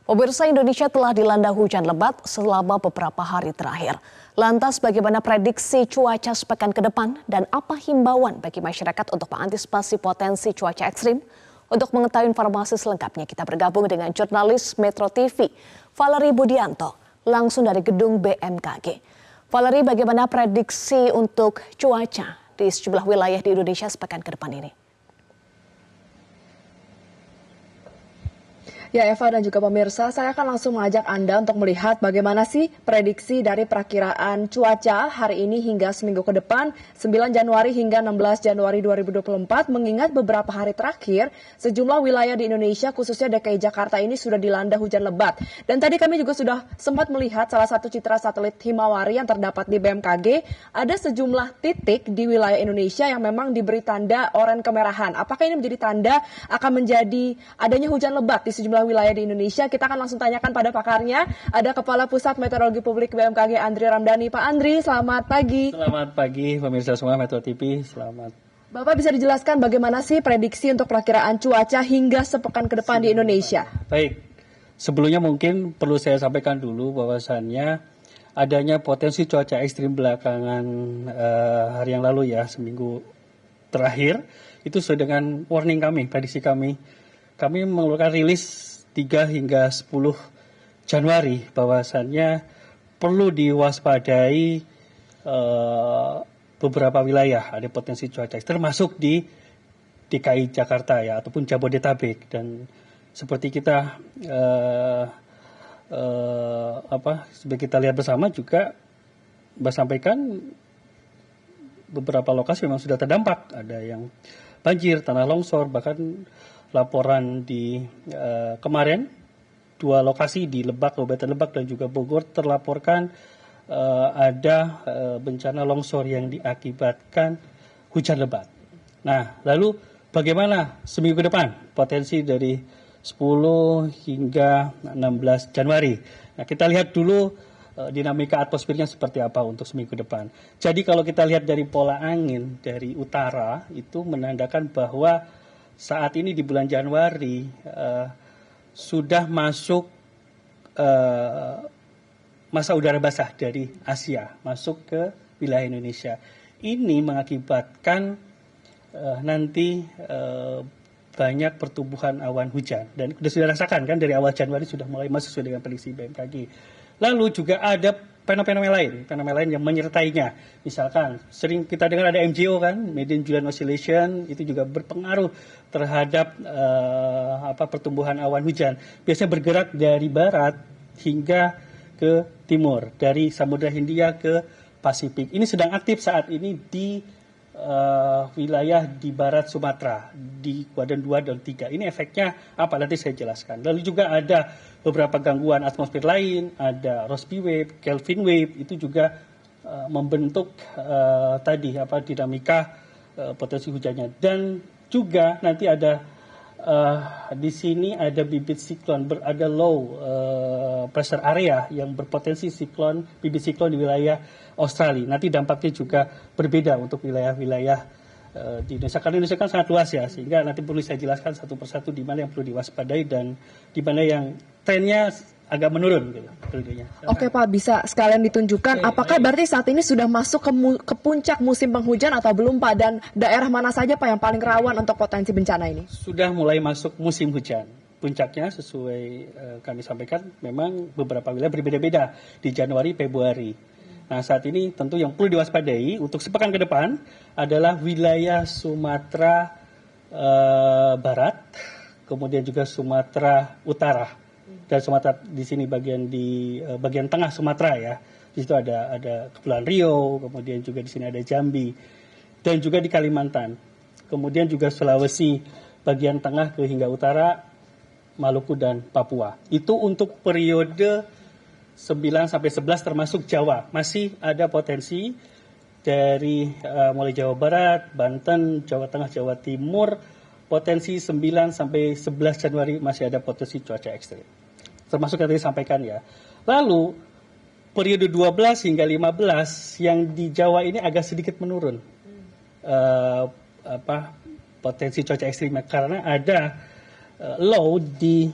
Pemirsa, Indonesia telah dilanda hujan lebat selama beberapa hari terakhir. Lantas bagaimana prediksi cuaca sepekan ke depan dan apa himbauan bagi masyarakat untuk mengantisipasi potensi cuaca ekstrim? Untuk mengetahui informasi selengkapnya kita bergabung dengan jurnalis Metro TV, Valerie Budianto, langsung dari gedung BMKG. Valerie, bagaimana prediksi untuk cuaca di sejumlah wilayah di Indonesia sepekan ke depan ini? Ya Eva dan juga pemirsa, saya akan langsung mengajak Anda untuk melihat bagaimana sih prediksi dari perakiraan cuaca hari ini hingga seminggu ke depan, 9 Januari hingga 16 Januari 2024, mengingat beberapa hari terakhir, sejumlah wilayah di Indonesia, khususnya DKI Jakarta ini sudah dilanda hujan lebat. Dan tadi kami juga sudah sempat melihat salah satu citra satelit Himawari yang terdapat di BMKG, ada sejumlah titik di wilayah Indonesia yang memang diberi tanda oranye kemerahan. Apakah ini menjadi tanda akan menjadi adanya hujan lebat di sejumlah wilayah di Indonesia? Kita akan langsung tanyakan pada pakarnya. Ada Kepala Pusat Meteorologi Publik BMKG Andri Ramdhani. Pak Andri, selamat pagi. Selamat pagi pemirsa semua Metro TV. Selamat. Bapak bisa dijelaskan bagaimana sih prediksi untuk perakiraan cuaca hingga sepekan ke depan di Indonesia? Baik. Sebelumnya mungkin perlu saya sampaikan dulu bahwasannya adanya potensi cuaca ekstrim belakangan hari yang lalu ya, seminggu terakhir itu sesuai dengan warning kami, prediksi kami. Kami mengeluarkan rilis 3 hingga 10 Januari bahwasannya perlu diwaspadai beberapa wilayah ada potensi cuaca ekstrim termasuk di DKI Jakarta ya ataupun Jabodetabek. Dan seperti kita seperti kita lihat bersama juga sampaikan beberapa lokasi memang sudah terdampak, ada yang banjir, tanah longsor, bahkan laporan di kemarin 2 lokasi di Lebak, Kabupaten Lebak dan juga Bogor terlaporkan ada bencana longsor yang diakibatkan hujan lebat. Nah, lalu bagaimana seminggu ke depan potensi dari 10 hingga 16 Januari? Nah, kita lihat dulu dinamika atmosfernya seperti apa untuk seminggu ke depan. Jadi kalau kita lihat dari pola angin dari utara itu menandakan bahwa saat ini di bulan Januari sudah masuk masa udara basah dari Asia masuk ke wilayah Indonesia. Ini mengakibatkan nanti banyak pertumbuhan awan hujan dan sudah rasakan kan dari awal Januari sudah mulai masuk sesuai dengan prediksi BMKG. Lalu juga ada fenomena lain yang menyertainya. Misalkan sering kita dengar ada MJO kan, Median Julian Oscillation, itu juga berpengaruh terhadap pertumbuhan awan hujan. Biasanya bergerak dari barat hingga ke timur, dari Samudra Hindia ke Pasifik. Ini sedang aktif saat ini di wilayah di barat Sumatera, di kuadran 2 dan 3. Ini efeknya apa? Nanti saya jelaskan. Lalu juga ada beberapa gangguan atmosfer lain, ada Rossby wave, Kelvin wave, itu juga membentuk dinamika potensi hujannya. Dan juga nanti ada di sini ada bibit siklon, ada low pressure area yang berpotensi bibit siklon di wilayah Australia. Nanti dampaknya juga berbeda untuk wilayah-wilayah di Indonesia. Karena Indonesia kan sangat luas ya, sehingga nanti perlu saya jelaskan satu persatu di mana yang perlu diwaspadai dan di mana yang trennya agak menurun gitu. Oke Pak, bisa sekalian ditunjukkan apakah berarti saat ini sudah masuk ke puncak musim penghujan atau belum Pak, dan daerah mana saja Pak yang paling rawan untuk potensi bencana ini? Sudah mulai masuk musim hujan. Puncaknya sesuai kami sampaikan memang beberapa wilayah berbeda-beda di Januari, Februari. Nah, saat ini tentu yang perlu diwaspadai untuk sepekan ke depan adalah wilayah Sumatera Barat, kemudian juga Sumatera Utara, dan Sumatera di sini bagian tengah Sumatera ya. Di situ ada Kepulauan Riau, kemudian juga di sini ada Jambi, dan juga di Kalimantan. Kemudian juga Sulawesi bagian tengah ke hingga utara, Maluku dan Papua. Itu untuk periode 9 sampai 11 termasuk Jawa. Masih ada potensi dari mulai Jawa Barat, Banten, Jawa Tengah, Jawa Timur, potensi 9 sampai 11 Januari masih ada potensi cuaca ekstrim. Termasuk yang tadi sampaikan ya. Lalu periode 12 hingga 15 yang di Jawa ini agak sedikit menurun. Potensi cuaca ekstrimnya karena ada low di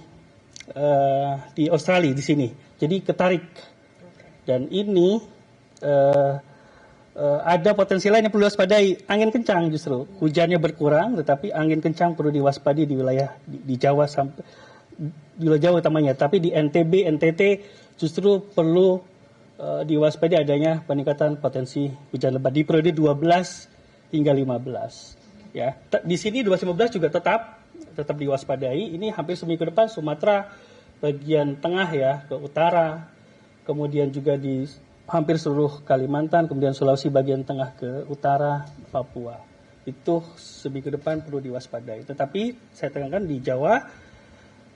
di Australia di sini. Jadi ketarik. Dan ini ada potensi lain yang perlu diwaspadai. Angin kencang justru. Hujannya berkurang, tetapi angin kencang perlu diwaspadai di wilayah di Jawa sampai di wilayah Jawa utamanya. Tapi di NTB, NTT justru perlu diwaspadai adanya peningkatan potensi hujan lebat di periode 12 hingga 15. Ya, di sini 12-15 juga tetap diwaspadai. Ini hampir seminggu ke depan Sumatera bagian tengah ya ke utara, kemudian juga di hampir seluruh Kalimantan, kemudian Sulawesi bagian tengah ke utara, Papua. Itu seminggu ke depan perlu diwaspadai. Tetapi saya tekankan di Jawa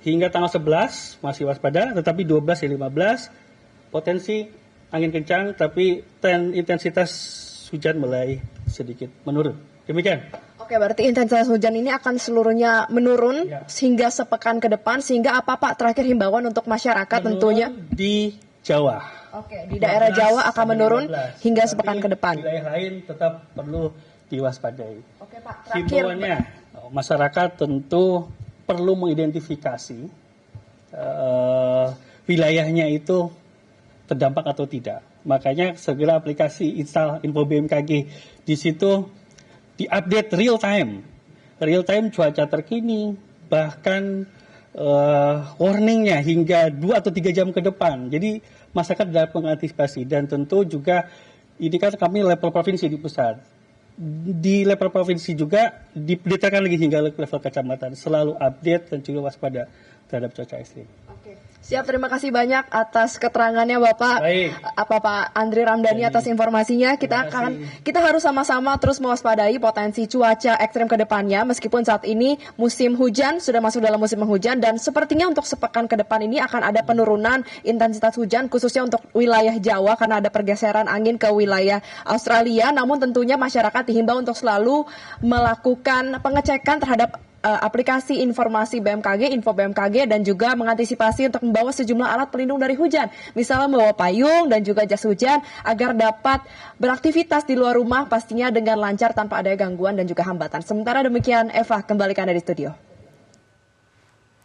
hingga tanggal 11 masih waspada, tetapi 12 dan 15 potensi angin kencang, tapi intensitas hujan mulai sedikit menurun. Demikian. Oke, berarti intensitas hujan ini akan seluruhnya menurun hingga sepekan ke depan, sehingga apa Pak terakhir himbauan untuk masyarakat tentunya? Di Jawa. Oke, di daerah Jawa akan menurun hingga sepekan ke depan. Wilayah lain tetap perlu diwaspadai. Oke Pak, terakhir. Himbauannya, masyarakat tentu perlu mengidentifikasi wilayahnya itu terdampak atau tidak. Makanya segera aplikasi install Info BMKG. Di situ diupdate real time cuaca terkini, bahkan warningnya hingga 2 atau 3 jam ke depan. Jadi masyarakat dapat mengantisipasi, dan tentu juga ini kan kami level provinsi di pusat. Di level provinsi juga didetailkan lagi hingga level kecamatan, selalu update dan juga waspada terhadap cuaca ekstrim. Siap, terima kasih banyak atas keterangannya Bapak. Baik. Pak Andri Ramdhani atas informasinya. Kita harus sama-sama terus mewaspadai potensi cuaca ekstrem ke depannya, meskipun saat ini musim hujan sudah masuk dalam musim penghujan, dan sepertinya untuk sepekan ke depan ini akan ada penurunan intensitas hujan khususnya untuk wilayah Jawa karena ada pergeseran angin ke wilayah Australia. Namun tentunya masyarakat dihimbau untuk selalu melakukan pengecekan terhadap aplikasi informasi BMKG, Info BMKG, dan juga mengantisipasi untuk membawa sejumlah alat pelindung dari hujan. Misalnya membawa payung dan juga jas hujan agar dapat beraktivitas di luar rumah pastinya dengan lancar tanpa ada gangguan dan juga hambatan. Sementara demikian, Eva, kembali ke Anda di studio.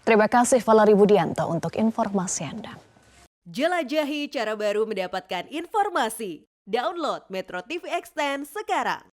Terima kasih Valeri Budianto untuk informasi Anda. Jelajahi cara baru mendapatkan informasi. Download Metro TV Extend sekarang.